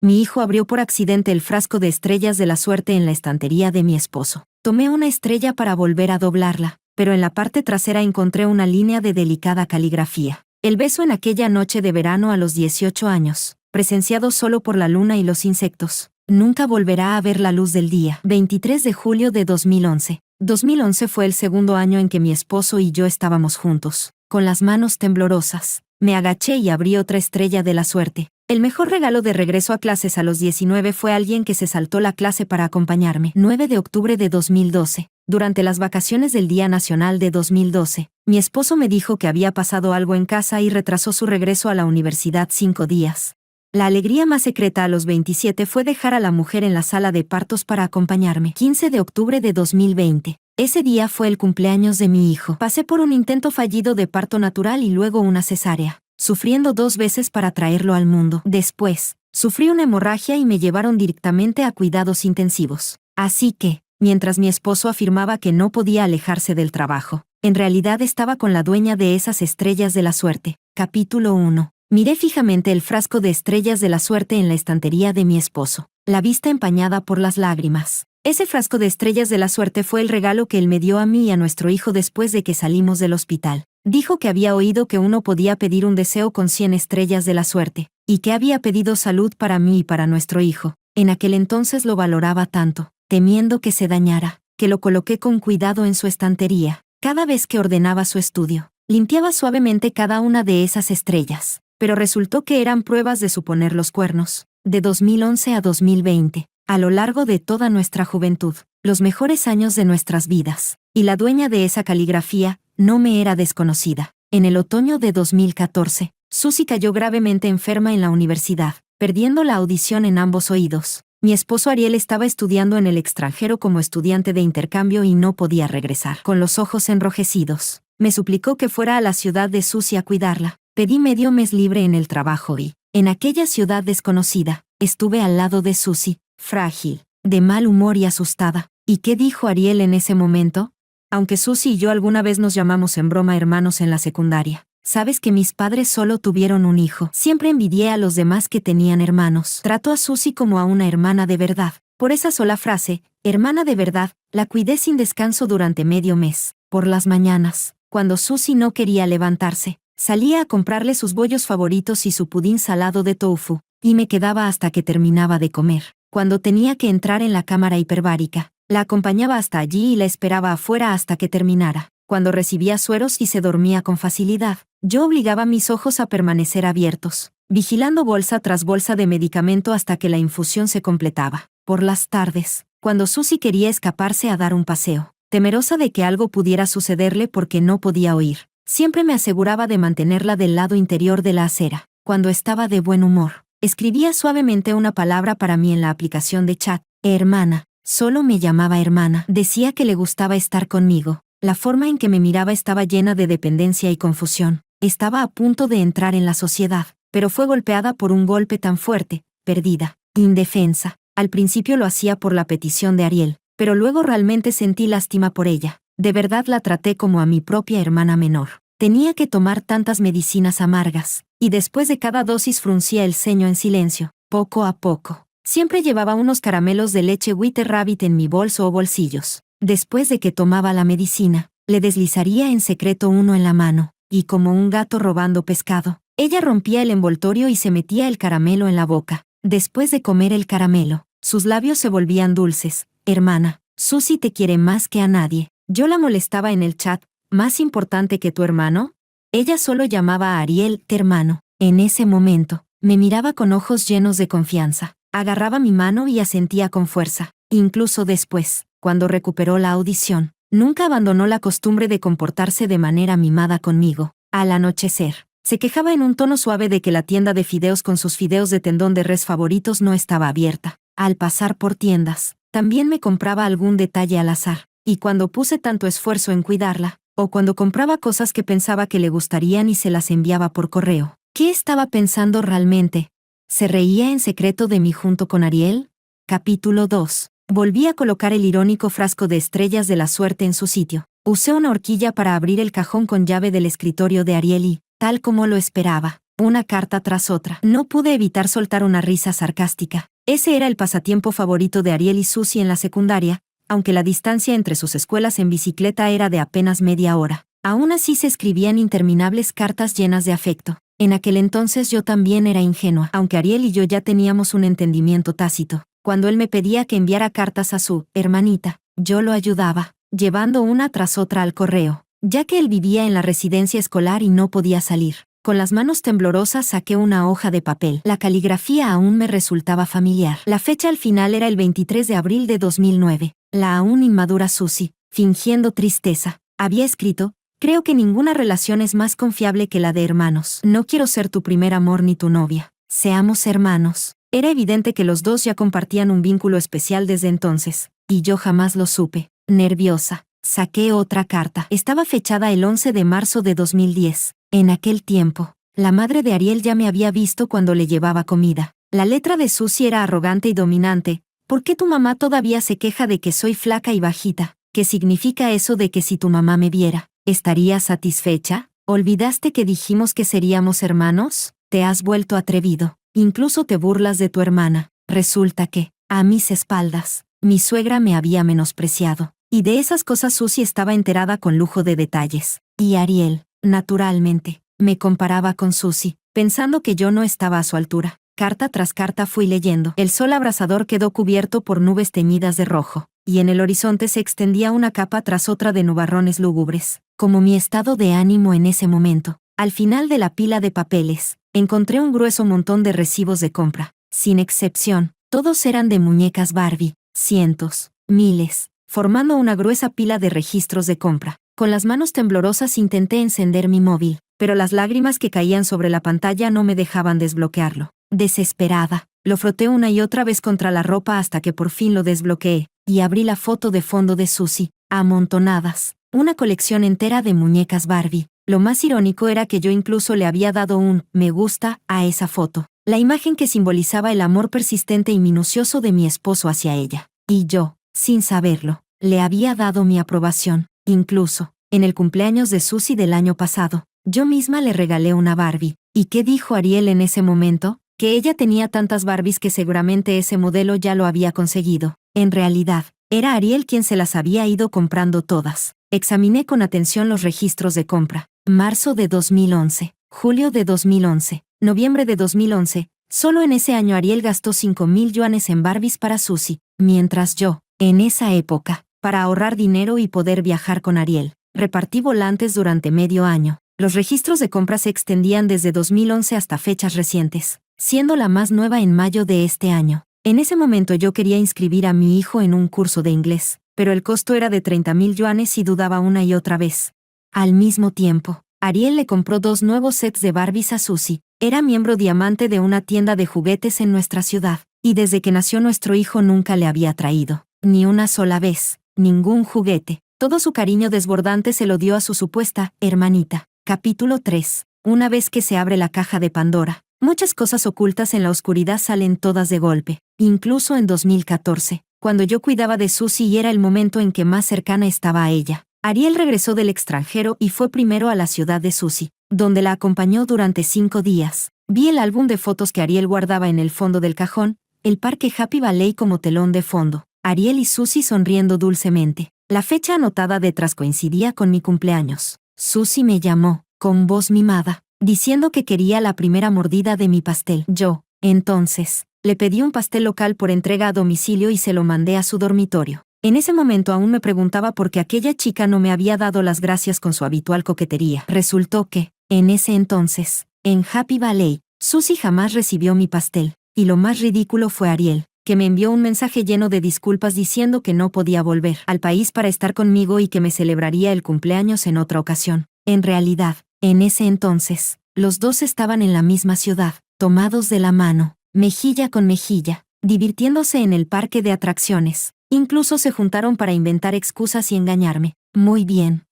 Mi hijo abrió por accidente el frasco de estrellas de la suerte en la estantería de mi esposo. Tomé una estrella para volver a doblarla, pero en la parte trasera encontré una línea de delicada caligrafía. El beso en aquella noche de verano a los 18 años, presenciado solo por la luna y los insectos, nunca volverá a ver la luz del día. 23 de julio de 2011. 2011 fue el segundo año en que mi esposo y yo estábamos juntos. Con las manos temblorosas, me agaché y abrí otra estrella de la suerte. El mejor regalo de regreso a clases a los 19 fue alguien que se saltó la clase para acompañarme. 9 de octubre de 2012. Durante las vacaciones del Día Nacional de 2012, mi esposo me dijo que había pasado algo en casa y retrasó su regreso a la universidad 5 días. La alegría más secreta a los 27 fue dejar a la mujer en la sala de partos para acompañarme. 15 de octubre de 2020. Ese día fue el cumpleaños de mi hijo. Pasé por un intento fallido de parto natural y luego una cesárea, sufriendo 2 veces para traerlo al mundo. Después, sufrí una hemorragia y me llevaron directamente a cuidados intensivos. Así que, mientras mi esposo afirmaba que no podía alejarse del trabajo, en realidad estaba con la dueña de esas estrellas de la suerte. Capítulo 1. Miré fijamente el frasco de estrellas de la suerte en la estantería de mi esposo, la vista empañada por las lágrimas. Ese frasco de estrellas de la suerte fue el regalo que él me dio a mí y a nuestro hijo después de que salimos del hospital. Dijo que había oído que uno podía pedir un deseo con 100 estrellas de la suerte, y que había pedido salud para mí y para nuestro hijo. En aquel entonces lo valoraba tanto, temiendo que se dañara, que lo coloqué con cuidado en su estantería. Cada vez que ordenaba su estudio, limpiaba suavemente cada una de esas estrellas, pero resultó que eran pruebas de suponer los cuernos. De 2011 a 2020, a lo largo de toda nuestra juventud, los mejores años de nuestras vidas, y la dueña de esa caligrafía no me era desconocida. En el otoño de 2014, Susie cayó gravemente enferma en la universidad, perdiendo la audición en ambos oídos. Mi esposo Ariel estaba estudiando en el extranjero como estudiante de intercambio y no podía regresar. Con los ojos enrojecidos, me suplicó que fuera a la ciudad de Susie a cuidarla. Pedí medio mes libre en el trabajo y, en aquella ciudad desconocida, estuve al lado de Susie, frágil, de mal humor y asustada. ¿Y qué dijo Ariel en ese momento? Aunque Susie y yo alguna vez nos llamamos en broma hermanos en la secundaria. Sabes que mis padres solo tuvieron un hijo. Siempre envidié a los demás que tenían hermanos. Trato a Susie como a una hermana de verdad. Por esa sola frase, hermana de verdad, la cuidé sin descanso durante medio mes. Por las mañanas, cuando Susie no quería levantarse, salía a comprarle sus bollos favoritos y su pudín salado de tofu, y me quedaba hasta que terminaba de comer. Cuando tenía que entrar en la cámara hiperbárica, la acompañaba hasta allí y la esperaba afuera hasta que terminara. Cuando recibía sueros y se dormía con facilidad, yo obligaba mis ojos a permanecer abiertos, vigilando bolsa tras bolsa de medicamento hasta que la infusión se completaba. Por las tardes, cuando Susie quería escaparse a dar un paseo, temerosa de que algo pudiera sucederle porque no podía oír, siempre me aseguraba de mantenerla del lado interior de la acera. Cuando estaba de buen humor, escribía suavemente una palabra para mí en la aplicación de chat. Hermana. Solo me llamaba hermana. Decía que le gustaba estar conmigo. La forma en que me miraba estaba llena de dependencia y confusión. Estaba a punto de entrar en la sociedad, pero fue golpeada por un golpe tan fuerte, perdida, indefensa. Al principio lo hacía por la petición de Ariel, pero luego realmente sentí lástima por ella. De verdad la traté como a mi propia hermana menor. Tenía que tomar tantas medicinas amargas, y después de cada dosis fruncía el ceño en silencio. Poco a poco, siempre llevaba unos caramelos de leche White Rabbit en mi bolso o bolsillos. Después de que tomaba la medicina, le deslizaría en secreto uno en la mano, y como un gato robando pescado, ella rompía el envoltorio y se metía el caramelo en la boca. Después de comer el caramelo, sus labios se volvían dulces. Hermana, Susie te quiere más que a nadie. Yo la molestaba en el chat. ¿Más importante que tu hermano? Ella solo llamaba a Ariel hermano. En ese momento, me miraba con ojos llenos de confianza. Agarraba mi mano y asentía con fuerza. Incluso después, cuando recuperó la audición, nunca abandonó la costumbre de comportarse de manera mimada conmigo. Al anochecer, se quejaba en un tono suave de que la tienda de fideos con sus fideos de tendón de res favoritos no estaba abierta. Al pasar por tiendas, también me compraba algún detalle al azar, y cuando puse tanto esfuerzo en cuidarla, o cuando compraba cosas que pensaba que le gustarían y se las enviaba por correo, ¿qué estaba pensando realmente? ¿Se reía en secreto de mí junto con Ariel? Capítulo 2. Volví a colocar el irónico frasco de estrellas de la suerte en su sitio. Usé una horquilla para abrir el cajón con llave del escritorio de Ariel y, tal como lo esperaba, una carta tras otra. No pude evitar soltar una risa sarcástica. Ese era el pasatiempo favorito de Ariel y Susie en la secundaria, aunque la distancia entre sus escuelas en bicicleta era de apenas media hora. Aún así se escribían interminables cartas llenas de afecto. En aquel entonces yo también era ingenua, aunque Ariel y yo ya teníamos un entendimiento tácito. Cuando él me pedía que enviara cartas a su hermanita, yo lo ayudaba, llevando una tras otra al correo, ya que él vivía en la residencia escolar y no podía salir. Con las manos temblorosas saqué una hoja de papel. La caligrafía aún me resultaba familiar. La fecha al final era el 23 de abril de 2009. La aún inmadura Susie, fingiendo tristeza, había escrito: creo que ninguna relación es más confiable que la de hermanos. No quiero ser tu primer amor ni tu novia. Seamos hermanos. Era evidente que los dos ya compartían un vínculo especial desde entonces, y yo jamás lo supe. Nerviosa, saqué otra carta. Estaba fechada el 11 de marzo de 2010. En aquel tiempo, la madre de Ariel ya me había visto cuando le llevaba comida. La letra de Susie era arrogante y dominante. ¿Por qué tu mamá todavía se queja de que soy flaca y bajita? ¿Qué significa eso de que si tu mamá me viera, estaría satisfecha? ¿Olvidaste que dijimos que seríamos hermanos? Te has vuelto atrevido. Incluso te burlas de tu hermana. Resulta que, a mis espaldas, mi suegra me había menospreciado. Y de esas cosas Susie estaba enterada con lujo de detalles. Y Ariel, naturalmente, me comparaba con Susie, pensando que yo no estaba a su altura. Carta tras carta fui leyendo. El sol abrasador quedó cubierto por nubes teñidas de rojo, y en el horizonte se extendía una capa tras otra de nubarrones lúgubres. Como mi estado de ánimo en ese momento, al final de la pila de papeles, encontré un grueso montón de recibos de compra. Sin excepción, todos eran de muñecas Barbie, cientos, miles, formando una gruesa pila de registros de compra. Con las manos temblorosas intenté encender mi móvil, pero las lágrimas que caían sobre la pantalla no me dejaban desbloquearlo. Desesperada, lo froté una y otra vez contra la ropa hasta que por fin lo desbloqueé, y abrí la foto de fondo de Susie, amontonadas, una colección entera de muñecas Barbie. Lo más irónico era que yo incluso le había dado un me gusta a esa foto, la imagen que simbolizaba el amor persistente y minucioso de mi esposo hacia ella. Y yo, sin saberlo, le había dado mi aprobación. Incluso, en el cumpleaños de Susie del año pasado, yo misma le regalé una Barbie. ¿Y qué dijo Ariel en ese momento? Que ella tenía tantas Barbies que seguramente ese modelo ya lo había conseguido. En realidad, era Ariel quien se las había ido comprando todas. Examiné con atención los registros de compra. Marzo de 2011, julio de 2011, noviembre de 2011. Solo en ese año Ariel gastó 5,000 yuanes en Barbies para Susie, mientras yo, en esa época, para ahorrar dinero y poder viajar con Ariel, repartí volantes durante medio año. Los registros de compra se extendían desde 2011 hasta fechas recientes, siendo la más nueva en mayo de este año. En ese momento yo quería inscribir a mi hijo en un curso de inglés, pero el costo era de 30,000 yuanes y dudaba una y otra vez. Al mismo tiempo, Ariel le compró 2 nuevos sets de Barbies a Susie. Era miembro diamante de una tienda de juguetes en nuestra ciudad, y desde que nació nuestro hijo nunca le había traído, ni una sola vez, ningún juguete. Todo su cariño desbordante se lo dio a su supuesta hermanita. Capítulo 3. Una vez que se abre la caja de Pandora, muchas cosas ocultas en la oscuridad salen todas de golpe. Incluso en 2014, cuando yo cuidaba de Susie y era el momento en que más cercana estaba a ella, Ariel regresó del extranjero y fue primero a la ciudad de Susie, donde la acompañó durante 5 días. Vi el álbum de fotos que Ariel guardaba en el fondo del cajón, el parque Happy Valley como telón de fondo, Ariel y Susie sonriendo dulcemente. La fecha anotada detrás coincidía con mi cumpleaños. Susie me llamó, con voz mimada, diciendo que quería la primera mordida de mi pastel. Yo, entonces, le pedí un pastel local por entrega a domicilio y se lo mandé a su dormitorio. En ese momento aún me preguntaba por qué aquella chica no me había dado las gracias con su habitual coquetería. Resultó que, en ese entonces, en Happy Valley, Susie jamás recibió mi pastel, y lo más ridículo fue Ariel, que me envió un mensaje lleno de disculpas diciendo que no podía volver al país para estar conmigo y que me celebraría el cumpleaños en otra ocasión. En realidad, en ese entonces, los dos estaban en la misma ciudad, tomados de la mano, mejilla con mejilla, divirtiéndose en el parque de atracciones. Incluso se juntaron para inventar excusas y engañarme. Muy bien,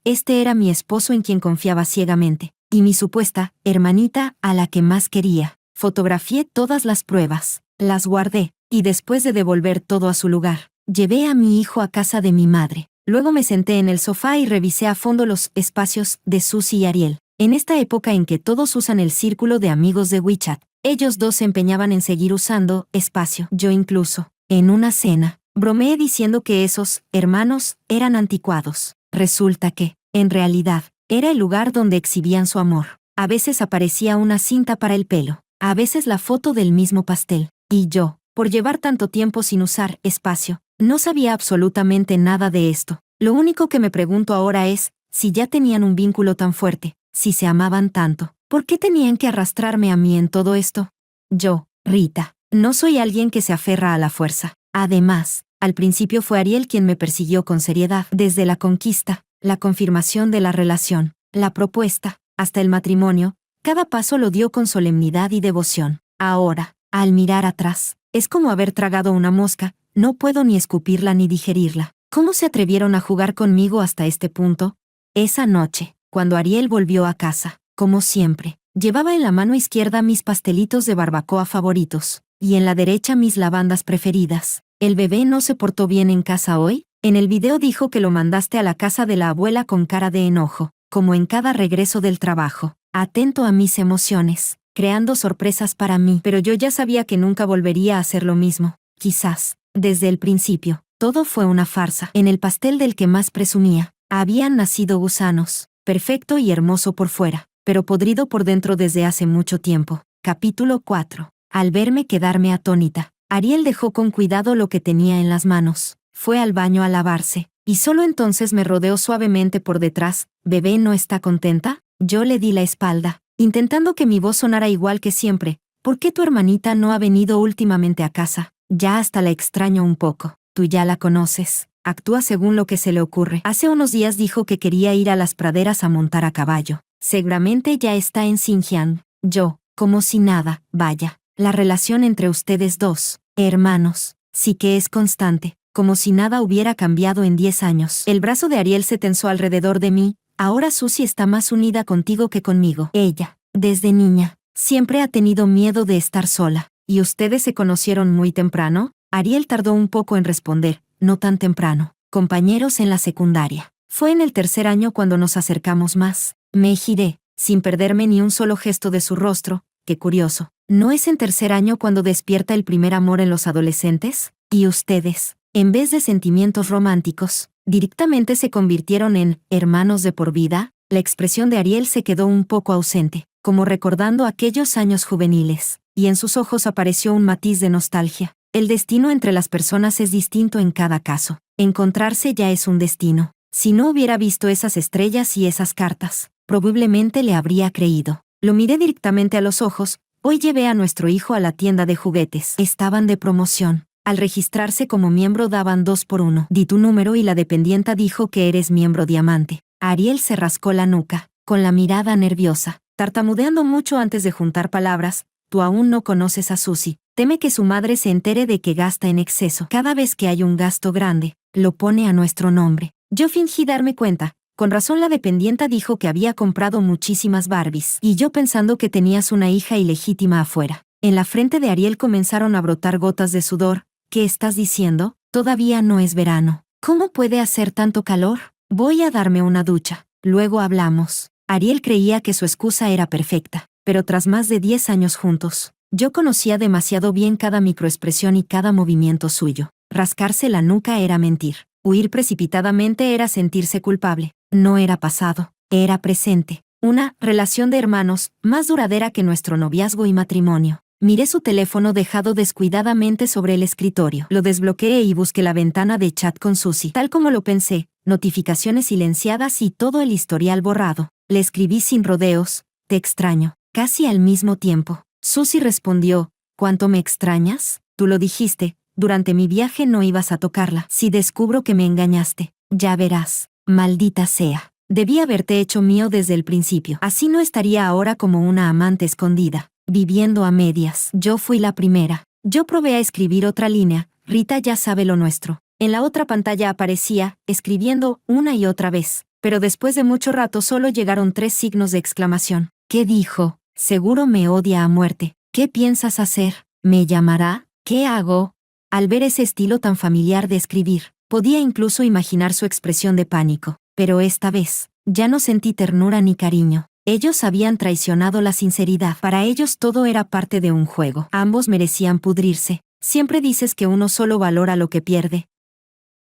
este era mi esposo en quien confiaba ciegamente, y mi supuesta hermanita a la que más quería. Fotografié todas las pruebas, las guardé, y después de devolver todo a su lugar, llevé a mi hijo a casa de mi madre. Luego me senté en el sofá y revisé a fondo los espacios de Susie y Ariel. En esta época en que todos usan el círculo de amigos de WeChat, ellos dos se empeñaban en seguir usando espacio. Yo incluso, en una cena, bromeé diciendo que esos hermanos eran anticuados. Resulta que, en realidad, era el lugar donde exhibían su amor. A veces aparecía una cinta para el pelo, a veces la foto del mismo pastel. Y yo, por llevar tanto tiempo sin usar espacio, no sabía absolutamente nada de esto. Lo único que me pregunto ahora es, si ya tenían un vínculo tan fuerte, si se amaban tanto, ¿por qué tenían que arrastrarme a mí en todo esto? Yo, Rita, no soy alguien que se aferra a la fuerza. Además, al principio fue Ariel quien me persiguió con seriedad, desde la conquista, la confirmación de la relación, la propuesta, hasta el matrimonio, cada paso lo dio con solemnidad y devoción. Ahora, al mirar atrás, es como haber tragado una mosca, no puedo ni escupirla ni digerirla. ¿Cómo se atrevieron a jugar conmigo hasta este punto? Esa noche, cuando Ariel volvió a casa, como siempre, llevaba en la mano izquierda mis pastelitos de barbacoa favoritos, y en la derecha mis lavandas preferidas. ¿El bebé no se portó bien en casa hoy? En el video dijo que lo mandaste a la casa de la abuela con cara de enojo, como en cada regreso del trabajo, atento a mis emociones, creando sorpresas para mí, pero yo ya sabía que nunca volvería a hacer lo mismo. Quizás, desde el principio, todo fue una farsa. En el pastel del que más presumía, habían nacido gusanos, perfecto y hermoso por fuera, pero podrido por dentro desde hace mucho tiempo. Capítulo 4. Al verme quedarme atónita, Ariel dejó con cuidado lo que tenía en las manos, fue al baño a lavarse, y solo entonces me rodeó suavemente por detrás. «¿Bebé no está contenta?» Yo le di la espalda, intentando que mi voz sonara igual que siempre. «¿Por qué tu hermanita no ha venido últimamente a casa? Ya hasta la extraño un poco. Tú ya la conoces. Actúa según lo que se le ocurre. Hace unos días dijo que quería ir a las praderas a montar a caballo. Seguramente ya está en Xinjiang». Yo, como si nada, vaya. La relación entre ustedes dos, hermanos, sí que es constante, como si nada hubiera cambiado en 10 años. El brazo de Ariel se tensó alrededor de mí. «Ahora Susie está más unida contigo que conmigo. Ella, desde niña, siempre ha tenido miedo de estar sola. ¿Y ustedes se conocieron muy temprano?» Ariel tardó un poco en responder. «No tan temprano. Compañeros en la secundaria. Fue en el tercer año cuando nos acercamos más». Me giré, sin perderme ni un solo gesto de su rostro. «Qué curioso. ¿No es en tercer año cuando despierta el primer amor en los adolescentes? Y ustedes, en vez de sentimientos románticos, directamente se convirtieron en hermanos de por vida». La expresión de Ariel se quedó un poco ausente, como recordando aquellos años juveniles, y en sus ojos apareció un matiz de nostalgia. El destino entre las personas es distinto en cada caso. Encontrarse ya es un destino. Si no hubiera visto esas estrellas y esas cartas, probablemente le habría creído. Lo miré directamente a los ojos. «Hoy llevé a nuestro hijo a la tienda de juguetes. Estaban de promoción. Al registrarse como miembro daban 2 por 1. Di tu número y la dependienta dijo que eres miembro diamante». Ariel se rascó la nuca, con la mirada nerviosa, tartamudeando mucho antes de juntar palabras. «Tú aún no conoces a Susie. Teme que su madre se entere de que gasta en exceso. Cada vez que hay un gasto grande, lo pone a nuestro nombre». Yo fingí darme cuenta. Con razón la dependienta dijo que había comprado muchísimas Barbies, y yo pensando que tenías una hija ilegítima afuera. En la frente de Ariel comenzaron a brotar gotas de sudor. «¿Qué estás diciendo? Todavía no es verano. ¿Cómo puede hacer tanto calor? Voy a darme una ducha. Luego hablamos». Ariel creía que su excusa era perfecta, pero tras más de 10 años juntos, yo conocía demasiado bien cada microexpresión y cada movimiento suyo. Rascarse la nuca era mentir. Huir precipitadamente era sentirse culpable. No era pasado, era presente. Una relación de hermanos, más duradera que nuestro noviazgo y matrimonio. Miré su teléfono dejado descuidadamente sobre el escritorio. Lo desbloqueé y busqué la ventana de chat con Susie. Tal como lo pensé, notificaciones silenciadas y todo el historial borrado. Le escribí sin rodeos. «Te extraño». Casi al mismo tiempo, Susie respondió. «¿Cuánto me extrañas? Tú lo dijiste. Durante mi viaje no ibas a tocarla. Si descubro que me engañaste, ya verás. Maldita sea. Debí haberte hecho mío desde el principio. Así no estaría ahora como una amante escondida, viviendo a medias. Yo fui la primera». Yo probé a escribir otra línea. «Rita ya sabe lo nuestro». En la otra pantalla aparecía, escribiendo una y otra vez, pero después de mucho rato solo llegaron 3 signos de exclamación. ¿Qué dijo? Seguro me odia a muerte. ¿Qué piensas hacer? ¿Me llamará? ¿Qué hago? Al ver ese estilo tan familiar de escribir, podía incluso imaginar su expresión de pánico, pero esta vez, ya no sentí ternura ni cariño. Ellos habían traicionado la sinceridad. Para ellos todo era parte de un juego. Ambos merecían pudrirse. Siempre dices que uno solo valora lo que pierde.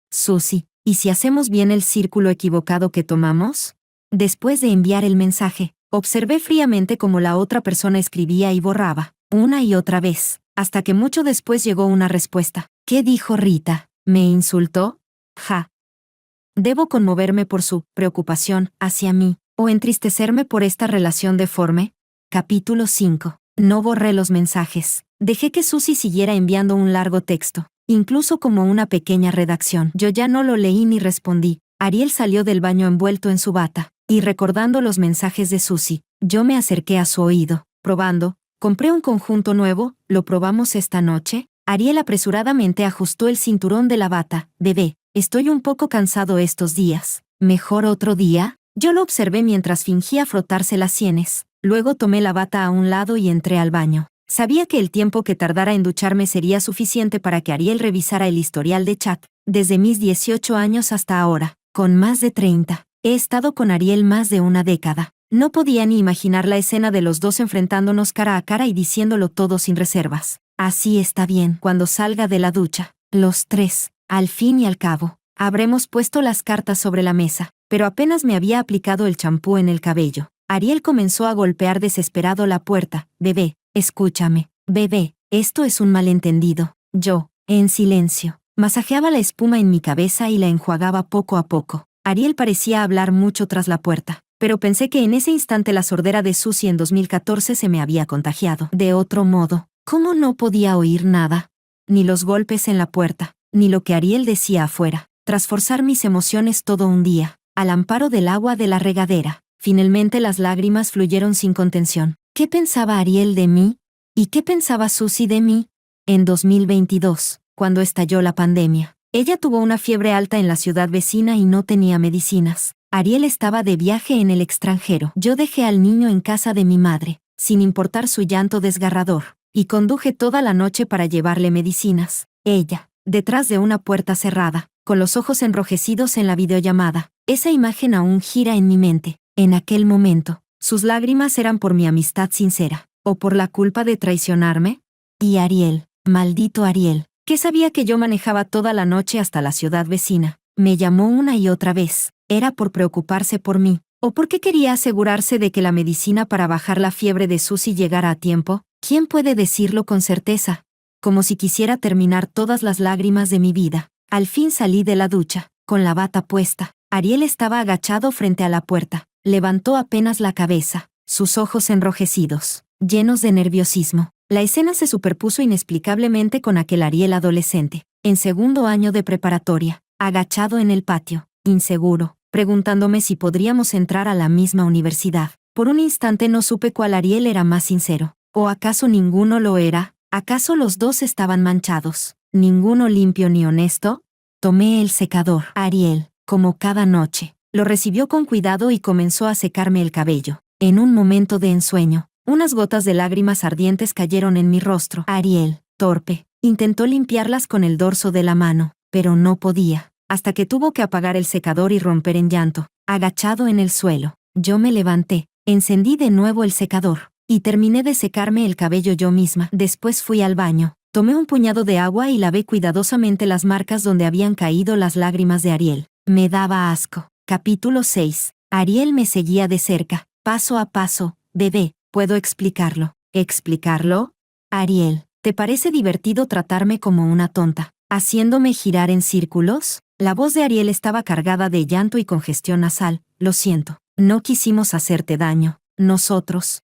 Susie, ¿y si hacemos bien el círculo equivocado que tomamos? Después de enviar el mensaje, observé fríamente cómo la otra persona escribía y borraba, una y otra vez, hasta que mucho después llegó una respuesta. ¿Qué dijo Rita? ¿Me insultó? Ja. ¿Debo conmoverme por su preocupación hacia mí, o entristecerme por esta relación deforme? Capítulo 5. No borré los mensajes. Dejé que Susie siguiera enviando un largo texto, incluso como una pequeña redacción. Yo ya no lo leí ni respondí. Ariel salió del baño envuelto en su bata, y recordando los mensajes de Susie, yo me acerqué a su oído, probando. Compré un conjunto nuevo, ¿lo probamos esta noche? Ariel apresuradamente ajustó el cinturón de la bata. Bebé, estoy un poco cansado estos días. ¿Mejor otro día? Yo lo observé mientras fingía frotarse las sienes. Luego tomé la bata a un lado y entré al baño. Sabía que el tiempo que tardara en ducharme sería suficiente para que Ariel revisara el historial de chat, desde mis 18 años hasta ahora, con más de 30. He estado con Ariel más de una década. No podía ni imaginar la escena de los dos enfrentándonos cara a cara y diciéndolo todo sin reservas. Así está bien. Cuando salga de la ducha, los tres, al fin y al cabo, habremos puesto las cartas sobre la mesa, pero apenas me había aplicado el champú en el cabello. Ariel comenzó a golpear desesperado la puerta. Bebé, escúchame. Bebé, esto es un malentendido. Yo, en silencio, masajeaba la espuma en mi cabeza y la enjuagaba poco a poco. Ariel parecía hablar mucho tras la puerta, pero pensé que en ese instante la sordera de Susie en 2014 se me había contagiado. De otro modo, ¿cómo no podía oír nada? Ni los golpes en la puerta, ni lo que Ariel decía afuera. Tras forzar mis emociones todo un día, al amparo del agua de la regadera, finalmente las lágrimas fluyeron sin contención. ¿Qué pensaba Ariel de mí? ¿Y qué pensaba Susie de mí? En 2022, cuando estalló la pandemia, ella tuvo una fiebre alta en la ciudad vecina y no tenía medicinas. Ariel estaba de viaje en el extranjero. Yo dejé al niño en casa de mi madre, sin importar su llanto desgarrador, y conduje toda la noche para llevarle medicinas. Ella, detrás de una puerta cerrada, con los ojos enrojecidos en la videollamada. Esa imagen aún gira en mi mente. En aquel momento, sus lágrimas eran por mi amistad sincera, o por la culpa de traicionarme. Y Ariel, maldito Ariel, que sabía que yo manejaba toda la noche hasta la ciudad vecina, me llamó una y otra vez. ¿Era por preocuparse por mí, o porque quería asegurarse de que la medicina para bajar la fiebre de Susie llegara a tiempo? ¿Quién puede decirlo con certeza? Como si quisiera terminar todas las lágrimas de mi vida. Al fin salí de la ducha, con la bata puesta. Ariel estaba agachado frente a la puerta. Levantó apenas la cabeza, sus ojos enrojecidos, llenos de nerviosismo. La escena se superpuso inexplicablemente con aquel Ariel adolescente, en segundo año de preparatoria, agachado en el patio, inseguro, preguntándome si podríamos entrar a la misma universidad. Por un instante no supe cuál Ariel era más sincero. ¿O acaso ninguno lo era? ¿Acaso los dos estaban manchados? ¿Ninguno limpio ni honesto? Tomé el secador. Ariel, como cada noche, lo recibió con cuidado y comenzó a secarme el cabello. En un momento de ensueño, unas gotas de lágrimas ardientes cayeron en mi rostro. Ariel, torpe, intentó limpiarlas con el dorso de la mano, pero no podía, hasta que tuvo que apagar el secador y romper en llanto, agachado en el suelo. Yo me levanté, encendí de nuevo el secador, y terminé de secarme el cabello yo misma. Después fui al baño, tomé un puñado de agua y lavé cuidadosamente las marcas donde habían caído las lágrimas de Ariel. Me daba asco. Capítulo 6. Ariel me seguía de cerca, paso a paso. Bebé, ¿puedo explicarlo? ¿Explicarlo? Ariel, ¿te parece divertido tratarme como una tonta, haciéndome girar en círculos? La voz de Ariel estaba cargada de llanto y congestión nasal. Lo siento, no quisimos hacerte daño. Nosotros,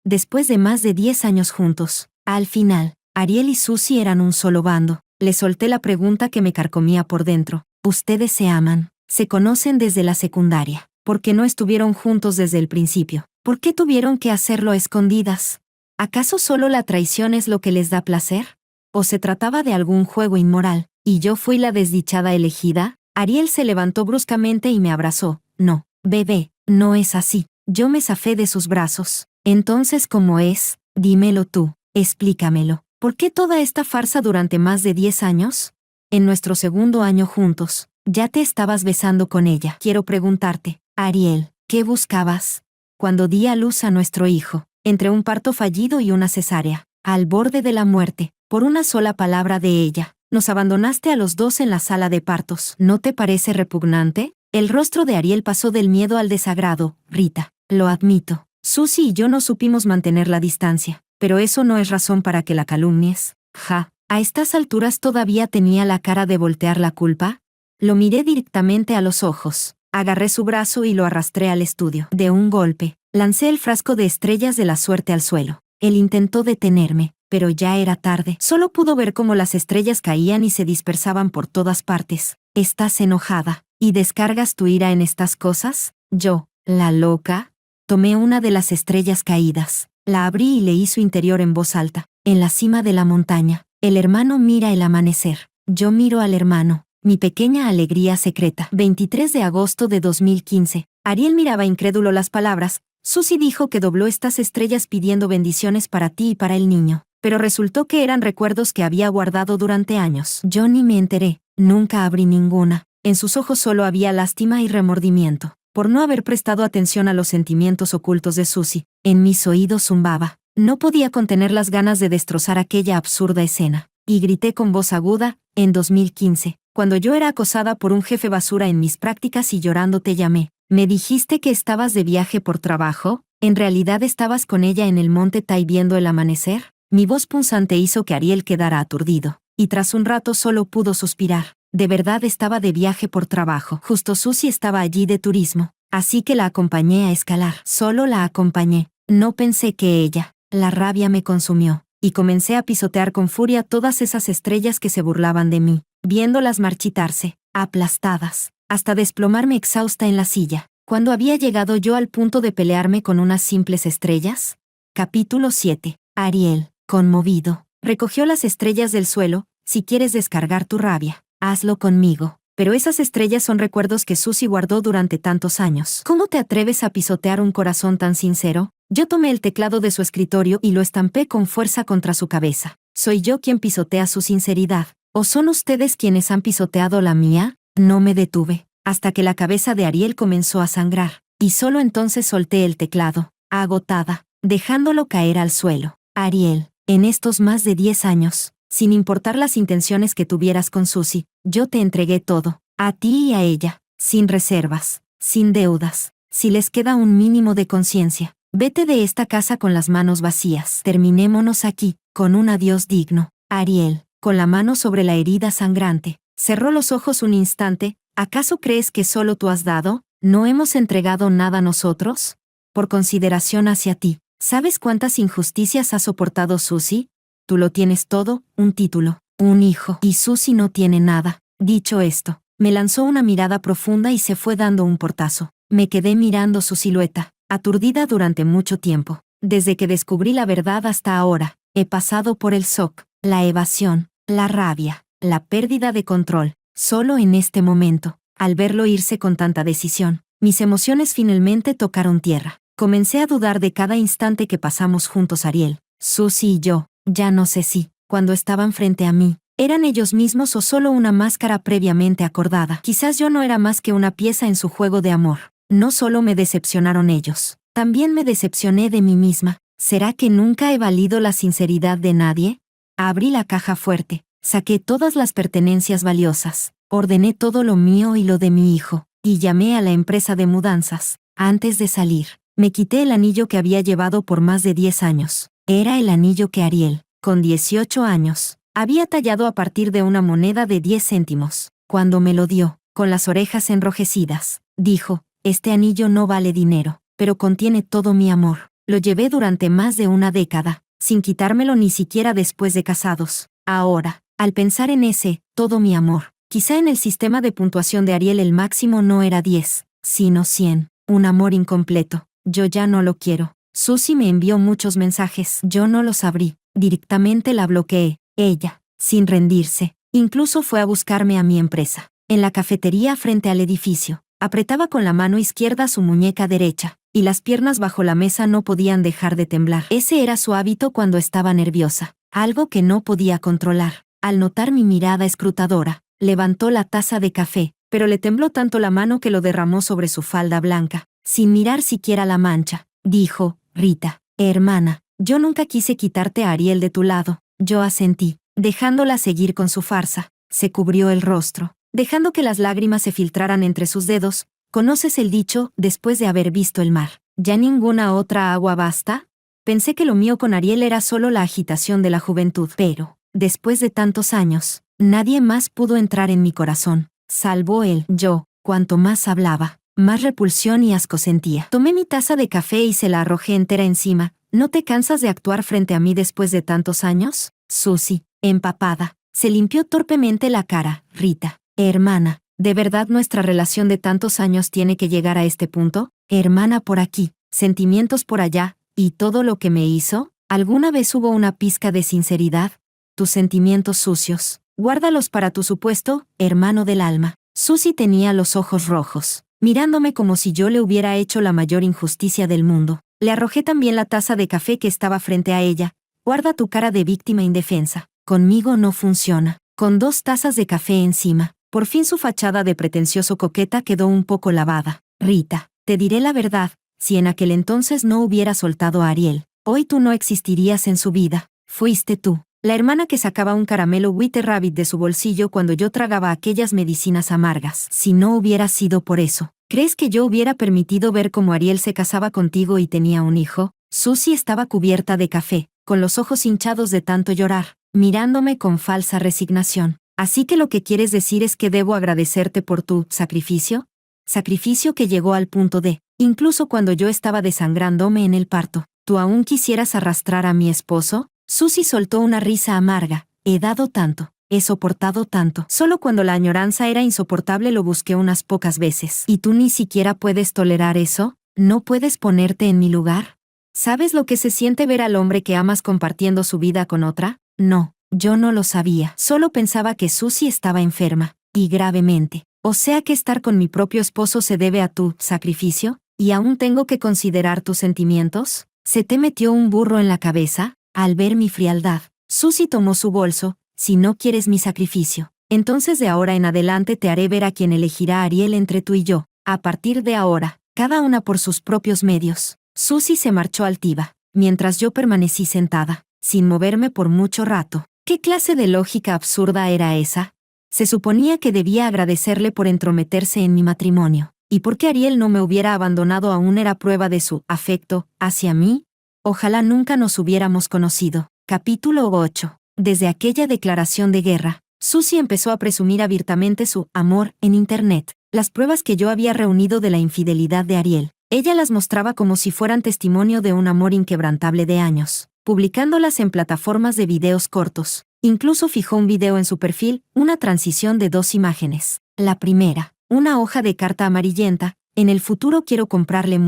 después de más de 10 años juntos. Al final, Ariel y Susie eran un solo bando. Le solté la pregunta que me carcomía por dentro. ¿Ustedes se aman? ¿Se conocen desde la secundaria? ¿Por qué no estuvieron juntos desde el principio? ¿Por qué tuvieron que hacerlo a escondidas? ¿Acaso solo la traición es lo que les da placer? ¿O se trataba de algún juego inmoral, y yo fui la desdichada elegida? Ariel se levantó bruscamente y me abrazó. No, bebé, no es así. Yo me zafé de sus brazos. Entonces, ¿cómo es? Dímelo tú, explícamelo. ¿Por qué toda esta farsa durante más de 10 años? En nuestro segundo año juntos, ya te estabas besando con ella. Quiero preguntarte, Ariel, ¿qué buscabas? cuando di a luz a nuestro hijo, entre un parto fallido y una cesárea, al borde de la muerte, por una sola palabra de ella. Nos abandonaste a los dos en la sala de partos. ¿No te parece repugnante? El rostro de Ariel pasó del miedo al desagrado. Rita, lo admito. Susie y yo no supimos mantener la distancia, pero eso no es razón para que la calumnies. Ja, ¿a estas alturas todavía tenía la cara de voltear la culpa? Lo miré directamente a los ojos. Agarré su brazo y lo arrastré al estudio. De un golpe, lancé el frasco de estrellas de la suerte al suelo. Él intentó detenerme, pero ya era tarde. Solo pudo ver cómo las estrellas caían y se dispersaban por todas partes. ¿Estás enojada y descargas tu ira en estas cosas? Yo, la loca, tomé una de las estrellas caídas, la abrí y leí su interior en voz alta. En la cima de la montaña, el hermano mira el amanecer. Yo miro al hermano. Mi pequeña alegría secreta. 23 de agosto de 2015. Ariel miraba incrédulo las palabras. Susie dijo que dobló estas estrellas pidiendo bendiciones para ti y para el niño, pero resultó que eran recuerdos que había guardado durante años. Yo ni me enteré, nunca abrí ninguna. En sus ojos solo había lástima y remordimiento, por no haber prestado atención a los sentimientos ocultos de Susie. En mis oídos zumbaba. No podía contener las ganas de destrozar aquella absurda escena. Y grité con voz aguda, en 2015. Cuando yo era acosada por un jefe basura en mis prácticas y llorando te llamé. ¿Me dijiste que estabas de viaje por trabajo? ¿En realidad estabas con ella en el monte Tai viendo el amanecer? Mi voz punzante hizo que Ariel quedara aturdido, y tras un rato solo pudo suspirar. De verdad estaba de viaje por trabajo. Justo Susie estaba allí de turismo, así que la acompañé a escalar. Solo la acompañé. No pensé que ella. La rabia me consumió, y comencé a pisotear con furia todas esas estrellas que se burlaban de mí, viéndolas marchitarse, aplastadas, hasta desplomarme exhausta en la silla. ¿Cuándo había llegado yo al punto de pelearme con unas simples estrellas? Capítulo 7. Ariel, conmovido, recogió las estrellas del suelo. Si quieres descargar tu rabia, hazlo conmigo. Pero esas estrellas son recuerdos que Susie guardó durante tantos años. ¿Cómo te atreves a pisotear un corazón tan sincero? Yo tomé el teclado de su escritorio y lo estampé con fuerza contra su cabeza. ¿Soy yo quien pisotea su sinceridad? ¿O son ustedes quienes han pisoteado la mía? No me detuve, hasta que la cabeza de Ariel comenzó a sangrar, y solo entonces solté el teclado, agotada, dejándolo caer al suelo. Ariel, en estos más de 10 años, sin importar las intenciones que tuvieras con Susie, yo te entregué todo, a ti y a ella, sin reservas, sin deudas. Si les queda un mínimo de conciencia, vete de esta casa con las manos vacías. Terminémonos aquí, con un adiós digno. Ariel, con la mano sobre la herida sangrante, cerró los ojos un instante. ¿Acaso crees que solo tú has dado? ¿No hemos entregado nada nosotros? Por consideración hacia ti, ¿sabes cuántas injusticias ha soportado Susie? Tú lo tienes todo, un título, un hijo, y Susie no tiene nada. Dicho esto, me lanzó una mirada profunda y se fue dando un portazo. Me quedé mirando su silueta, aturdida durante mucho tiempo. Desde que descubrí la verdad hasta ahora, he pasado por el shock, la evasión, la rabia, la pérdida de control. Solo en este momento, al verlo irse con tanta decisión, mis emociones finalmente tocaron tierra. Comencé a dudar de cada instante que pasamos juntos Ariel, Susie y yo. Ya no sé si, cuando estaban frente a mí, eran ellos mismos o solo una máscara previamente acordada. Quizás yo no era más que una pieza en su juego de amor. No solo me decepcionaron ellos, también me decepcioné de mí misma. ¿Será que nunca he valido la sinceridad de nadie? Abrí la caja fuerte, saqué todas las pertenencias valiosas, ordené todo lo mío y lo de mi hijo, y llamé a la empresa de mudanzas. Antes de salir, me quité el anillo que había llevado por más de 10 años. Era el anillo que Ariel, con 18 años, había tallado a partir de una moneda de 10 céntimos. Cuando me lo dio, con las orejas enrojecidas, dijo, este anillo no vale dinero, pero contiene todo mi amor. Lo llevé durante más de una década, sin quitármelo ni siquiera después de casados. Ahora, al pensar en ese, todo mi amor, quizá en el sistema de puntuación de Ariel el máximo no era 10, sino 100. Un amor incompleto. Yo ya no lo quiero. Susie me envió muchos mensajes. Yo no los abrí. Directamente la bloqueé. Ella, sin rendirse, incluso fue a buscarme a mi empresa. En la cafetería frente al edificio, apretaba con la mano izquierda su muñeca derecha, y las piernas bajo la mesa no podían dejar de temblar. Ese era su hábito cuando estaba nerviosa, algo que no podía controlar. Al notar mi mirada escrutadora, levantó la taza de café, pero le tembló tanto la mano que lo derramó sobre su falda blanca. sin mirar siquiera la mancha. Dijo, Rita, hermana, yo nunca quise quitarte a Ariel de tu lado. Yo asentí, dejándola seguir con su farsa. Se cubrió el rostro, dejando que las lágrimas se filtraran entre sus dedos. ¿Conoces el dicho, después de haber visto el mar, ya ninguna otra agua basta? Pensé que lo mío con Ariel era solo la agitación de la juventud, pero, después de tantos años, nadie más pudo entrar en mi corazón, salvo él. Yo, cuanto más hablaba, más repulsión y asco sentía. Tomé mi taza de café y se la arrojé entera encima. ¿No te cansas de actuar frente a mí después de tantos años? Susie, empapada, se limpió torpemente la cara. Rita, hermana, ¿de verdad nuestra relación de tantos años tiene que llegar a este punto? Hermana por aquí, sentimientos por allá, ¿y todo lo que me hizo? ¿Alguna vez hubo una pizca de sinceridad? Tus sentimientos sucios, guárdalos para tu supuesto hermano del alma. Susie tenía los ojos rojos, mirándome como si yo le hubiera hecho la mayor injusticia del mundo. Le arrojé también la taza de café que estaba frente a ella. Guarda tu cara de víctima indefensa. Conmigo no funciona. Con 2 tazas de café encima, por fin su fachada de pretencioso coqueta quedó un poco lavada. Rita, te diré la verdad, si en aquel entonces no hubiera soltado a Ariel, hoy tú no existirías en su vida. Fuiste tú, la hermana que sacaba un caramelo White Rabbit de su bolsillo cuando yo tragaba aquellas medicinas amargas. Si no hubiera sido por eso, ¿crees que yo hubiera permitido ver cómo Ariel se casaba contigo y tenía un hijo? Susie estaba cubierta de café, con los ojos hinchados de tanto llorar, mirándome con falsa resignación. ¿Así que lo que quieres decir es que debo agradecerte por tu sacrificio? Sacrificio que llegó al punto de, incluso cuando yo estaba desangrándome en el parto, ¿tú aún quisieras arrastrar a mi esposo? Susie soltó una risa amarga. He dado tanto, he soportado tanto. Solo cuando la añoranza era insoportable lo busqué unas pocas veces. ¿Y tú ni siquiera puedes tolerar eso? ¿No puedes ponerte en mi lugar? ¿Sabes lo que se siente ver al hombre que amas compartiendo su vida con otra? No, yo no lo sabía. Solo pensaba que Susie estaba enferma, y gravemente. O sea que estar con mi propio esposo se debe a tu sacrificio, ¿y aún tengo que considerar tus sentimientos? ¿Se te metió un burro en la cabeza? Al ver mi frialdad, Susie tomó su bolso. Si no quieres mi sacrificio, entonces de ahora en adelante te haré ver a quien elegirá a Ariel entre tú y yo. A partir de ahora, cada una por sus propios medios. Susie se marchó altiva, mientras yo permanecí sentada, sin moverme por mucho rato. ¿Qué clase de lógica absurda era esa? Se suponía que debía agradecerle por entrometerse en mi matrimonio, y porque Ariel no me hubiera abandonado aún era prueba de su afecto hacia mí. Ojalá nunca nos hubiéramos conocido. Capítulo 8. Desde aquella declaración de guerra, Susie empezó a presumir abiertamente su amor en Internet. Las pruebas que yo había reunido de la infidelidad de Ariel, ella las mostraba como si fueran testimonio de un amor inquebrantable de años, publicándolas en plataformas de videos cortos. Incluso fijó un video en su perfil, una transición de 2 imágenes. La primera, una hoja de carta amarillenta. En el futuro quiero comprarle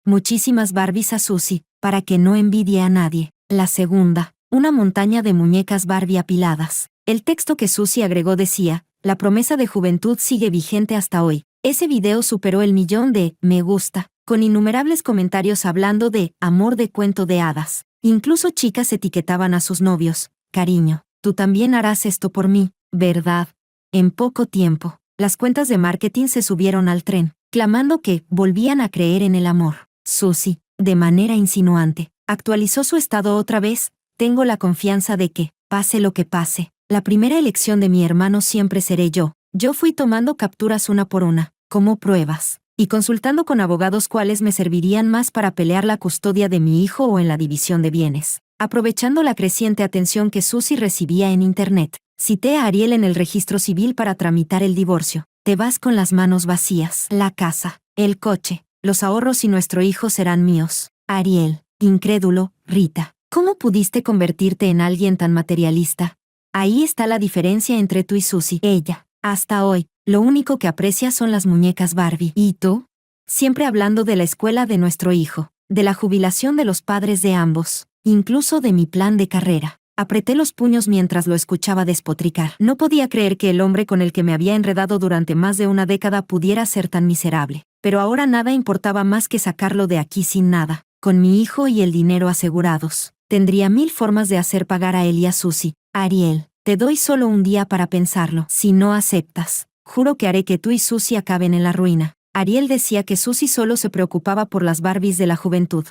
muchísimas Barbies a Susie, para que no envidie a nadie. La segunda, una montaña de muñecas Barbie apiladas. El texto que Susie agregó decía, la promesa de juventud sigue vigente hasta hoy. Ese video superó el 1.000.000 de me gusta, con innumerables comentarios hablando de amor de cuento de hadas. Incluso chicas etiquetaban a sus novios. Cariño, tú también harás esto por mí, ¿verdad? En poco tiempo, las cuentas de marketing se subieron al tren, clamando que volvían a creer en el amor. Susie, de manera insinuante, actualizó su estado otra vez. Tengo la confianza de que, pase lo que pase, la primera elección de mi hermano siempre seré yo. Yo fui tomando capturas una por una, como pruebas, y consultando con abogados cuáles me servirían más para pelear la custodia de mi hijo o en la división de bienes. Aprovechando la creciente atención que Susie recibía en Internet, cité a Ariel en el registro civil para tramitar el divorcio. Te vas con las manos vacías. La casa, el coche, los ahorros y nuestro hijo serán míos. Ariel, incrédulo. Rita, ¿cómo pudiste convertirte en alguien tan materialista? Ahí está la diferencia entre tú y Susie. Ella, hasta hoy, lo único que aprecia son las muñecas Barbie. ¿Y tú? Siempre hablando de la escuela de nuestro hijo, de la jubilación de los padres de ambos, incluso de mi plan de carrera. Apreté los puños mientras lo escuchaba despotricar. No podía creer que el hombre con el que me había enredado durante más de una década pudiera ser tan miserable. Pero ahora nada importaba más que sacarlo de aquí sin nada. Con mi hijo y el dinero asegurados, tendría 1000 formas de hacer pagar a él y a Susie. Ariel, te doy solo un día para pensarlo. Si no aceptas, juro que haré que tú y Susie acaben en la ruina. Ariel decía que Susie solo se preocupaba por las Barbies de la juventud.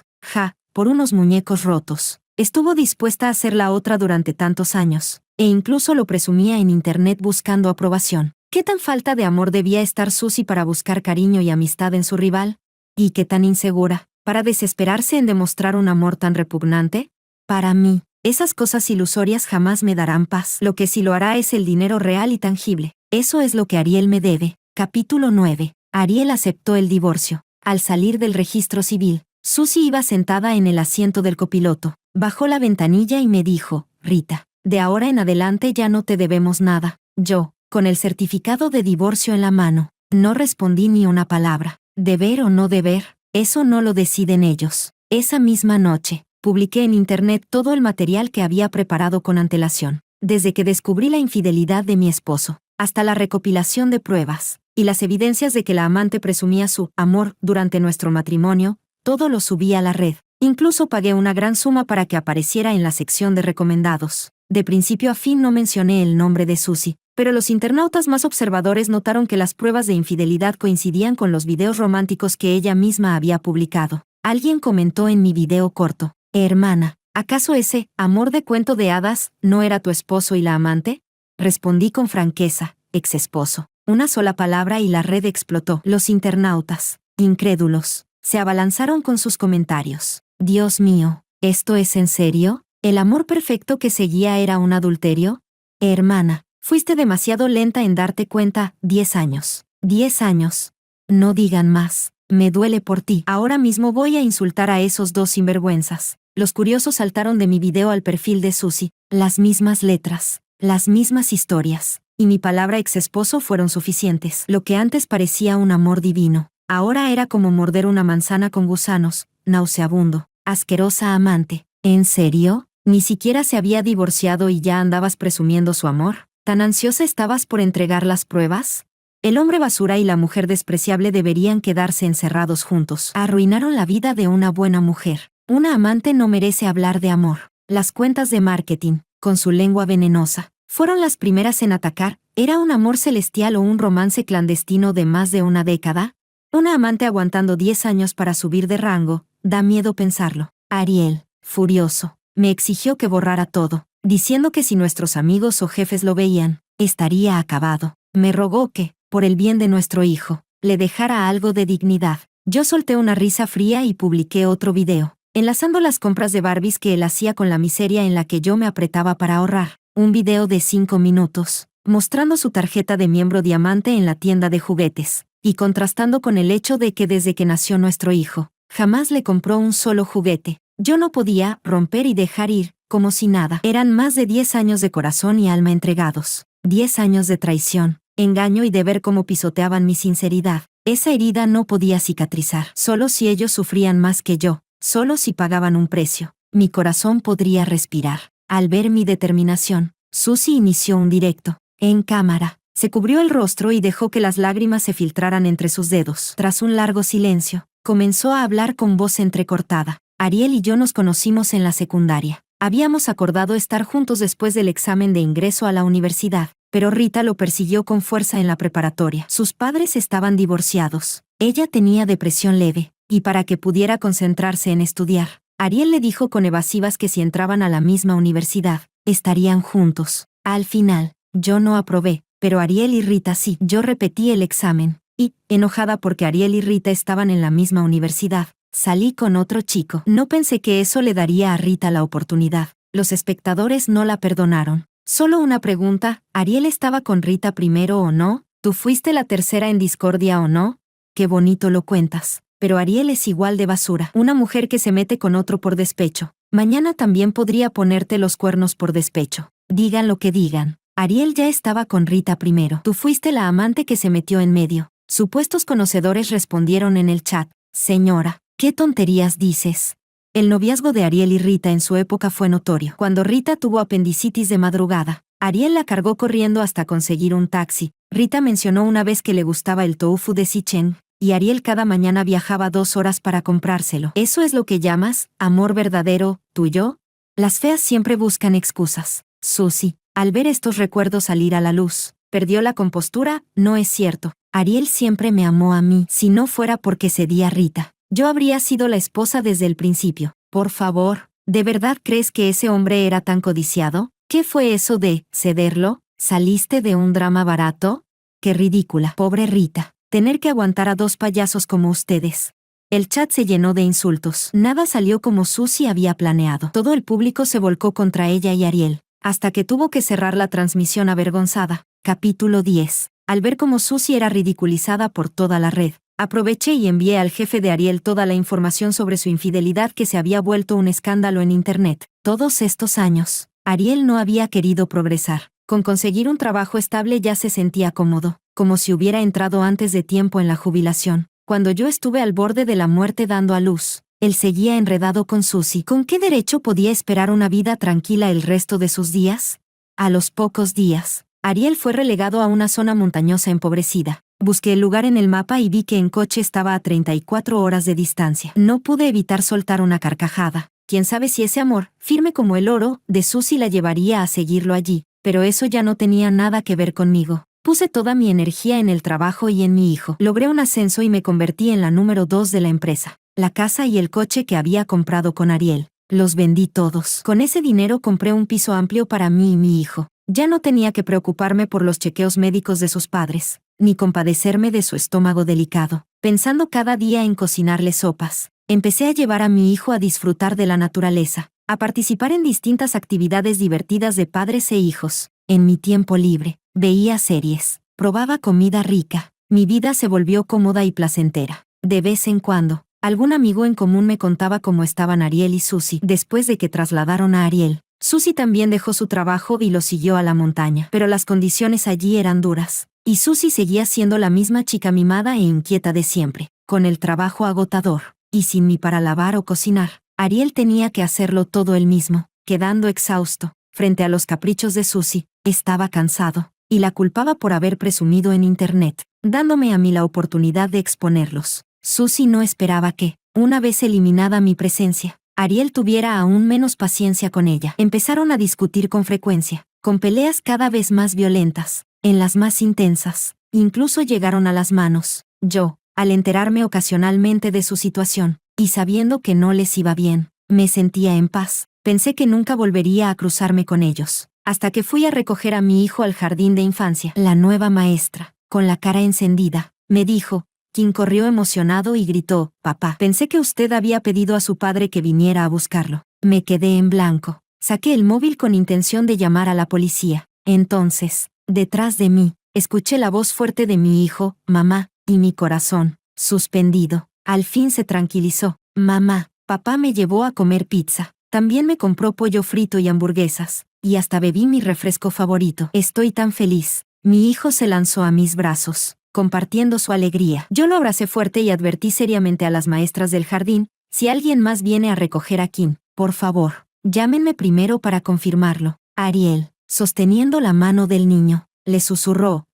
Por unos muñecos rotos. Estuvo dispuesta a ser la otra durante tantos años, e incluso lo presumía en internet buscando aprobación. ¿Qué tan falta de amor debía estar Susie para buscar cariño y amistad en su rival? ¿Y qué tan insegura, para desesperarse en demostrar un amor tan repugnante? Para mí, esas cosas ilusorias jamás me darán paz. Lo que sí lo hará es el dinero real y tangible. Eso es lo que Ariel me debe. Capítulo 9. Ariel aceptó el divorcio. Al salir del registro civil, Susie iba sentada en el asiento del copiloto. Bajó la ventanilla y me dijo, Rita, de ahora en adelante ya no te debemos nada. Yo, con el certificado de divorcio en la mano, no respondí ni una palabra. ¿Deber o no deber? Eso no lo deciden ellos. Esa misma noche, publiqué en internet todo el material que había preparado con antelación, desde que descubrí la infidelidad de mi esposo, hasta la recopilación de pruebas, y las evidencias de que la amante presumía su amor durante nuestro matrimonio. Todo lo subí a la red. Incluso pagué una gran suma para que apareciera en la sección de recomendados. De principio a fin no mencioné el nombre de Susie, pero los internautas más observadores notaron que las pruebas de infidelidad coincidían con los videos románticos que ella misma había publicado. Alguien comentó en mi video corto, hermana, ¿acaso ese amor de cuento de hadas no era tu esposo y la amante? Respondí con franqueza, ex esposo. Una sola palabra y la red explotó. Los internautas, incrédulos, se abalanzaron con sus comentarios. Dios mío, ¿esto es en serio? ¿El amor perfecto que seguía era un adulterio? Hermana, fuiste demasiado lenta en darte cuenta. 10 años. 10 años. No digan más. Me duele por ti. Ahora mismo voy a insultar a esos dos sinvergüenzas. Los curiosos saltaron de mi video al perfil de Susie. Las mismas letras, las mismas historias, y mi palabra ex esposo fueron suficientes. Lo que antes parecía un amor divino, ahora era como morder una manzana con gusanos, nauseabundo. Asquerosa amante. ¿En serio? ¿Ni siquiera se había divorciado y ya andabas presumiendo su amor? ¿Tan ansiosa estabas por entregar las pruebas? El hombre basura y la mujer despreciable deberían quedarse encerrados juntos. Arruinaron la vida de una buena mujer. Una amante no merece hablar de amor. Las cuentas de marketing, con su lengua venenosa, fueron las primeras en atacar. ¿Era un amor celestial o un romance clandestino de más de una década? Una amante aguantando 10 años para subir de rango. Da miedo pensarlo. Ariel, furioso, me exigió que borrara todo, diciendo que si nuestros amigos o jefes lo veían, estaría acabado. Me rogó que, por el bien de nuestro hijo, le dejara algo de dignidad. Yo solté una risa fría y publiqué otro video, enlazando las compras de Barbies que él hacía con la miseria en la que yo me apretaba para ahorrar. Un video de 5 minutos, mostrando su tarjeta de miembro diamante en la tienda de juguetes, y contrastando con el hecho de que desde que nació nuestro hijo, jamás le compró un solo juguete. Yo no podía romper y dejar ir, como si nada. Eran más de 10 años de corazón y alma entregados. 10 años de traición, engaño y de ver cómo pisoteaban mi sinceridad. Esa herida no podía cicatrizar. Solo si ellos sufrían más que yo, solo si pagaban un precio, mi corazón podría respirar. Al ver mi determinación, Susie inició un directo. En cámara, se cubrió el rostro y dejó que las lágrimas se filtraran entre sus dedos. Tras un largo silencio, comenzó a hablar con voz entrecortada. Ariel y yo nos conocimos en la secundaria. Habíamos acordado estar juntos después del examen de ingreso a la universidad, pero Rita lo persiguió con fuerza en la preparatoria. Sus padres estaban divorciados. Ella tenía depresión leve, y para que pudiera concentrarse en estudiar, Ariel le dijo con evasivas que si entraban a la misma universidad, estarían juntos. Al final, yo no aprobé, pero Ariel y Rita sí. Yo repetí el examen, y, enojada porque Ariel y Rita estaban en la misma universidad, salí con otro chico. No pensé que eso le daría a Rita la oportunidad. Los espectadores no la perdonaron. Solo una pregunta, ¿Ariel estaba con Rita primero o no? ¿Tú fuiste la tercera en discordia o no? Qué bonito lo cuentas. Pero Ariel es igual de basura. Una mujer que se mete con otro por despecho. Mañana también podría ponerte los cuernos por despecho. Digan lo que digan. Ariel ya estaba con Rita primero. Tú fuiste la amante que se metió en medio. Supuestos conocedores respondieron en el chat. Señora, ¿qué tonterías dices? El noviazgo de Ariel y Rita en su época fue notorio. Cuando Rita tuvo apendicitis de madrugada, Ariel la cargó corriendo hasta conseguir un taxi. Rita mencionó una vez que le gustaba el tofu de Sichen, y Ariel cada mañana viajaba 2 horas para comprárselo. ¿Eso es lo que llamas amor verdadero, tuyo? Las feas siempre buscan excusas. Susie, al ver estos recuerdos salir a la luz, Perdió la compostura. No es cierto. Ariel siempre me amó a mí. Si no fuera porque cedí a Rita, yo habría sido la esposa desde el principio. Por favor, ¿de verdad crees que ese hombre era tan codiciado? ¿Qué fue eso de cederlo? ¿Saliste de un drama barato? ¡Qué ridícula! Pobre Rita. Tener que aguantar a dos payasos como ustedes. El chat se llenó de insultos. Nada salió como Susie había planeado. Todo el público se volcó contra ella y Ariel, hasta que tuvo que cerrar la transmisión avergonzada. Capítulo 10. Al ver cómo Susie era ridiculizada por toda la red, aproveché y envié al jefe de Ariel toda la información sobre su infidelidad que se había vuelto un escándalo en Internet. Todos estos años, Ariel no había querido progresar. Con conseguir un trabajo estable ya se sentía cómodo, como si hubiera entrado antes de tiempo en la jubilación. Cuando yo estuve al borde de la muerte dando a luz, él seguía enredado con Susie. ¿Con qué derecho podía esperar una vida tranquila el resto de sus días? A los pocos días, Ariel fue relegado a una zona montañosa empobrecida. Busqué el lugar en el mapa y vi que en coche estaba a 34 horas de distancia. No pude evitar soltar una carcajada. Quién sabe si ese amor, firme como el oro, de Susie la llevaría a seguirlo allí, pero eso ya no tenía nada que ver conmigo. Puse toda mi energía en el trabajo y en mi hijo. Logré un ascenso y me convertí en la número 2 de la empresa. La casa y el coche que había comprado con Ariel, los vendí todos. Con ese dinero compré un piso amplio para mí y mi hijo. Ya no tenía que preocuparme por los chequeos médicos de sus padres, ni compadecerme de su estómago delicado. Pensando cada día en cocinarle sopas, empecé a llevar a mi hijo a disfrutar de la naturaleza, a participar en distintas actividades divertidas de padres e hijos. En mi tiempo libre, veía series, probaba comida rica. Mi vida se volvió cómoda y placentera. De vez en cuando, algún amigo en común me contaba cómo estaban Ariel y Susie después de que trasladaron a Ariel. Susie también dejó su trabajo y lo siguió a la montaña, pero las condiciones allí eran duras, y Susie seguía siendo la misma chica mimada e inquieta de siempre, con el trabajo agotador, y sin mí para lavar o cocinar. Ariel tenía que hacerlo todo él mismo, quedando exhausto. Frente a los caprichos de Susie, estaba cansado, y la culpaba por haber presumido en Internet, dándome a mí la oportunidad de exponerlos. Susie no esperaba que, una vez eliminada mi presencia, Ariel tuviera aún menos paciencia con ella. Empezaron a discutir con frecuencia, con peleas cada vez más violentas, en las más intensas, incluso llegaron a las manos. Yo, al enterarme ocasionalmente de su situación, y sabiendo que no les iba bien, me sentía en paz. Pensé que nunca volvería a cruzarme con ellos, hasta que fui a recoger a mi hijo al jardín de infancia. La nueva maestra, con la cara encendida, me dijo, quien corrió emocionado y gritó, «Papá, pensé que usted había pedido a su padre que viniera a buscarlo». Me quedé en blanco. Saqué el móvil con intención de llamar a la policía. Entonces, detrás de mí, escuché la voz fuerte de mi hijo, «Mamá», y mi corazón, suspendido, al fin se tranquilizó. «Mamá, papá me llevó a comer pizza. También me compró pollo frito y hamburguesas, y hasta bebí mi refresco favorito. Estoy tan feliz». Mi hijo se lanzó a mis brazos, compartiendo su alegría. Yo lo abracé fuerte y advertí seriamente a las maestras del jardín, si alguien más viene a recoger a Kim, por favor, llámenme primero para confirmarlo. Ariel, sosteniendo la mano del niño, le susurró,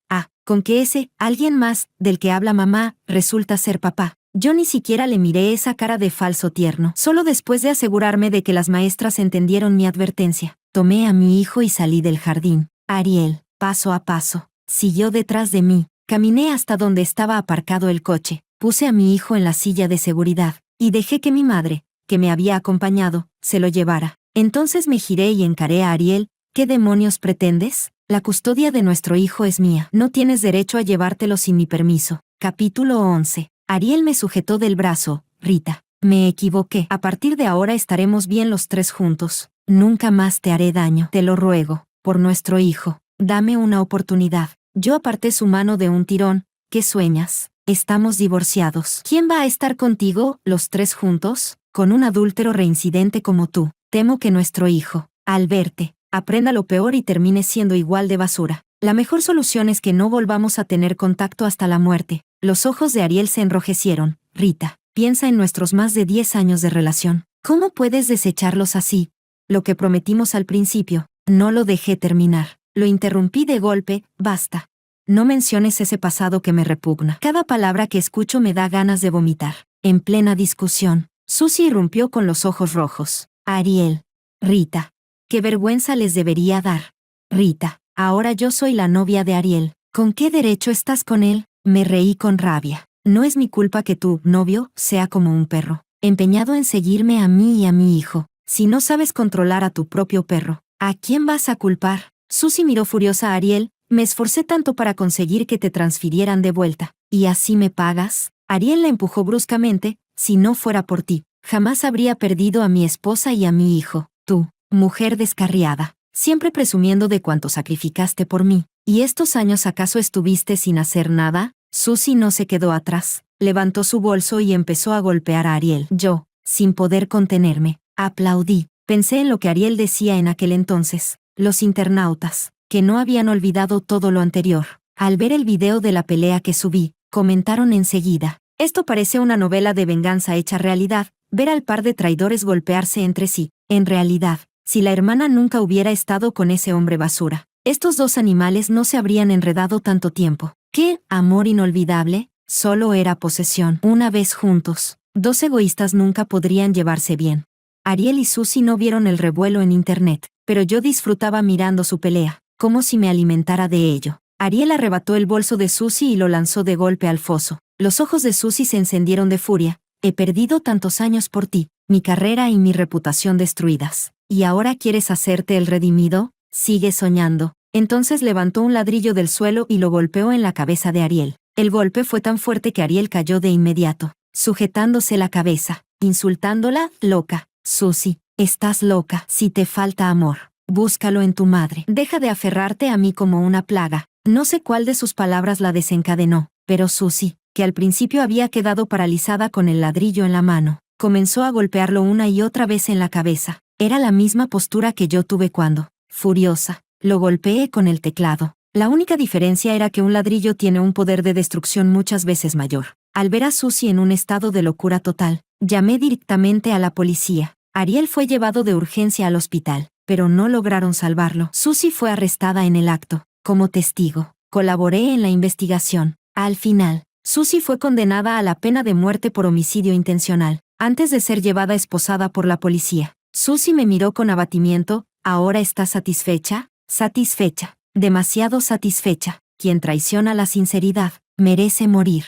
con que ese, alguien más, del que habla mamá, resulta ser papá. Yo ni siquiera le miré esa cara de falso tierno. Solo después de asegurarme de que las maestras entendieron mi advertencia, tomé a mi hijo y salí del jardín. Ariel, paso a paso, siguió detrás de mí. Caminé hasta donde estaba aparcado el coche, puse a mi hijo en la silla de seguridad, y dejé que mi madre, que me había acompañado, se lo llevara. Entonces me giré y encaré a Ariel. ¿Qué demonios pretendes? La custodia de nuestro hijo es mía. No tienes derecho a llevártelo sin mi permiso. Capítulo 11. Ariel me sujetó del brazo. Rita, me equivoqué. A partir de ahora estaremos bien los tres juntos. Nunca más te haré daño. Te lo ruego, por nuestro hijo. Dame una oportunidad. Yo aparté su mano de un tirón. ¿Qué sueñas? Estamos divorciados. ¿Quién va a estar contigo, los tres juntos? Con un adúltero reincidente como tú. Temo que nuestro hijo, al verte, aprenda lo peor y termine siendo igual de basura. La mejor solución es que no volvamos a tener contacto hasta la muerte. Los ojos de Ariel se enrojecieron. Rita, piensa en nuestros más de 10 años de relación. ¿Cómo puedes desecharlos así? Lo que prometimos al principio, no lo dejé terminar. Lo interrumpí de golpe. Basta. No menciones ese pasado que me repugna. Cada palabra que escucho me da ganas de vomitar. En plena discusión, Susie irrumpió con los ojos rojos. Ariel. Rita. Qué vergüenza les debería dar. Rita. Ahora yo soy la novia de Ariel. ¿Con qué derecho estás con él? Me reí con rabia. No es mi culpa que tu novio sea como un perro, empeñado en seguirme a mí y a mi hijo. Si no sabes controlar a tu propio perro, ¿a quién vas a culpar? Susie miró furiosa a Ariel. Me esforcé tanto para conseguir que te transfirieran de vuelta. ¿Y así me pagas? Ariel la empujó bruscamente. Si no fuera por ti, jamás habría perdido a mi esposa y a mi hijo. Tú, mujer descarriada, siempre presumiendo de cuánto sacrificaste por mí. ¿Y estos años acaso estuviste sin hacer nada? Susie no se quedó atrás. Levantó su bolso y empezó a golpear a Ariel. Yo, sin poder contenerme, aplaudí. Pensé en lo que Ariel decía en aquel entonces. Los internautas, que no habían olvidado todo lo anterior, al ver el video de la pelea que subí, comentaron enseguida: esto parece una novela de venganza hecha realidad, ver al par de traidores golpearse entre sí. En realidad, si la hermana nunca hubiera estado con ese hombre basura, estos dos animales no se habrían enredado tanto tiempo. ¿Qué amor inolvidable? Solo era posesión. Una vez juntos, dos egoístas nunca podrían llevarse bien. Ariel y Susie no vieron el revuelo en internet, pero yo disfrutaba mirando su pelea, como si me alimentara de ello. Ariel arrebató el bolso de Susie y lo lanzó de golpe al foso. Los ojos de Susie se encendieron de furia. He perdido tantos años por ti, mi carrera y mi reputación destruidas. ¿Y ahora quieres hacerte el redimido? Sigue soñando. Entonces levantó un ladrillo del suelo y lo golpeó en la cabeza de Ariel. El golpe fue tan fuerte que Ariel cayó de inmediato, sujetándose la cabeza, insultándola: loca. Susie, estás loca. Si te falta amor, búscalo en tu madre. Deja de aferrarte a mí como una plaga. No sé cuál de sus palabras la desencadenó, pero Susie, que al principio había quedado paralizada con el ladrillo en la mano, comenzó a golpearlo una y otra vez en la cabeza. Era la misma postura que yo tuve cuando, furiosa, lo golpeé con el teclado. La única diferencia era que un ladrillo tiene un poder de destrucción muchas veces mayor. Al ver a Susie en un estado de locura total, llamé directamente a la policía. Ariel fue llevado de urgencia al hospital, pero no lograron salvarlo. Susie fue arrestada en el acto, como testigo. Colaboré en la investigación. Al final, Susie fue condenada a la pena de muerte por homicidio intencional, antes de ser llevada esposada por la policía. Susie me miró con abatimiento. ¿Ahora estás satisfecha? Satisfecha. Demasiado satisfecha. Quien traiciona la sinceridad, merece morir.